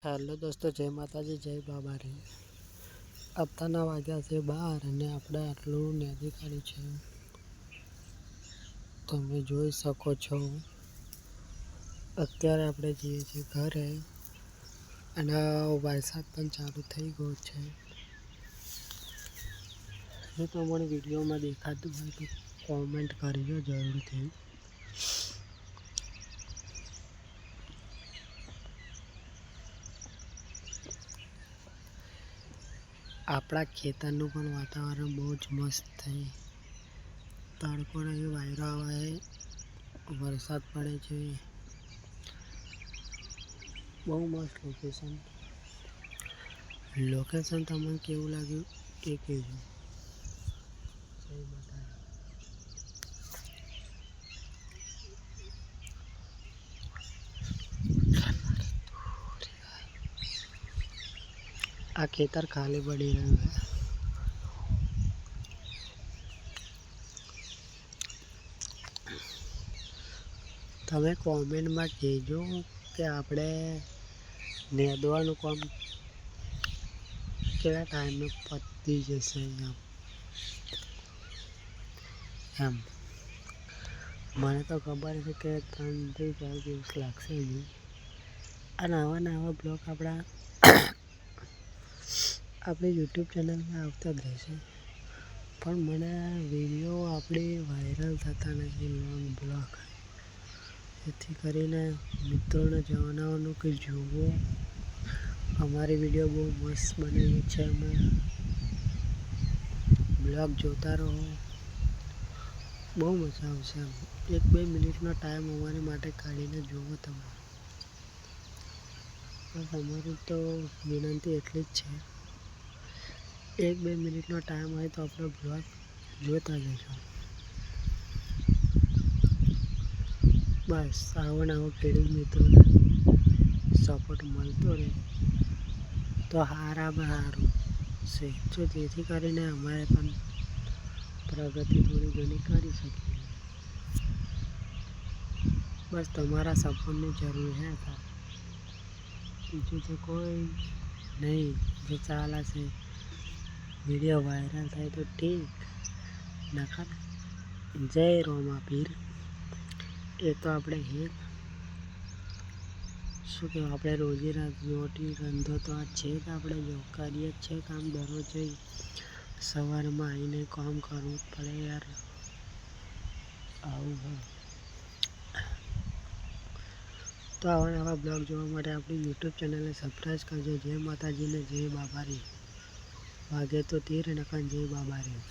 Hello દોસ્તો, જય માતાજી, જય બાબારી. અત્યારના વાગ્યા છે 12 અને આપણે આટલું નદી કાઢી છે. તમે જોઈ શકો છો. અત્યારે આપણે જઈએ છીએ ઘરે અને વરસાદ પણ ચાલુ થઈ ગયો છે. જો તમને વિડીયોમાં દેખાતું હોય તો કોમેન્ટ કરજો જરૂરથી. આપણા ખેતરનું પણ વાતાવરણ બહુ જ મસ્ત થઈ. તડકો નહીં, વાયરો આવે, વરસાદ પડે છે. બહુ મસ્ત લોકેશન તમને કેવું લાગ્યું એ કહેજો. જય માતાજી. આ ખેતર ખાલી પડી રહ્યું છે. તમે કોમેન્ટમાં કહેજો કે આપણે નેદવાનું કામ કેટલા ટાઈમે પતી જશે એમ. મને તો ખબર છે કે 3 થી 4 દિવસ લાગશે હજી. અને આવા બ્લોગ આપણી યુટ્યુબ ચેનલમાં આવતા જ રહેશે. પણ મને વિડીયો આપણે વાયરલ થતા નથી, લોંગ બ્લોગ. જેથી કરીને મિત્રોને જણાવવાનું કે જુઓ, અમારી વિડીયો બહુ મસ્ત બનેલી છે. અમે બ્લોગ જોતા રહો, બહુ મજા આવશે. 1-2 મિનિટનો ટાઈમ અમારી માટે કાઢીને જુઓ તમે. બસ અમારી તો વિનંતી એટલી જ છે, 1-2 મિનિટનો ટાઈમ હોય તો આપણો બ્લોગ જોતા જજો. બસ આવો ખેડૂત મિત્રોને સપોર્ટ મળતો રહે તો સારું છે. જેથી કરીને અમારે પણ પ્રગતિ થોડી ઘણી કરી શકીએ. બસ તમારા સપોર્ટની જરૂર છે. બીજું તો કોઈ નહીં. જે ચાલે છે, વિડીયો વાયરલ થાય તો ઠીક, નકર જય રોમાપીર. એ તો આપણે શું કહેવાય, આપણે રોજી ધંધો તો આ છે જ. આપણે જો કરીએ જ છે કામ દરરોજ. સવારમાં આવીને કામ કરવું જ પડે યાર. આવું તો આવા બ્લોગ જોવા માટે આપણી યુટ્યુબ ચેનલને સબસ્ક્રાઈબ કરજો. જય માતાજીને જય બાબારી. વાગે તો તીર, નકર જય બાબારી.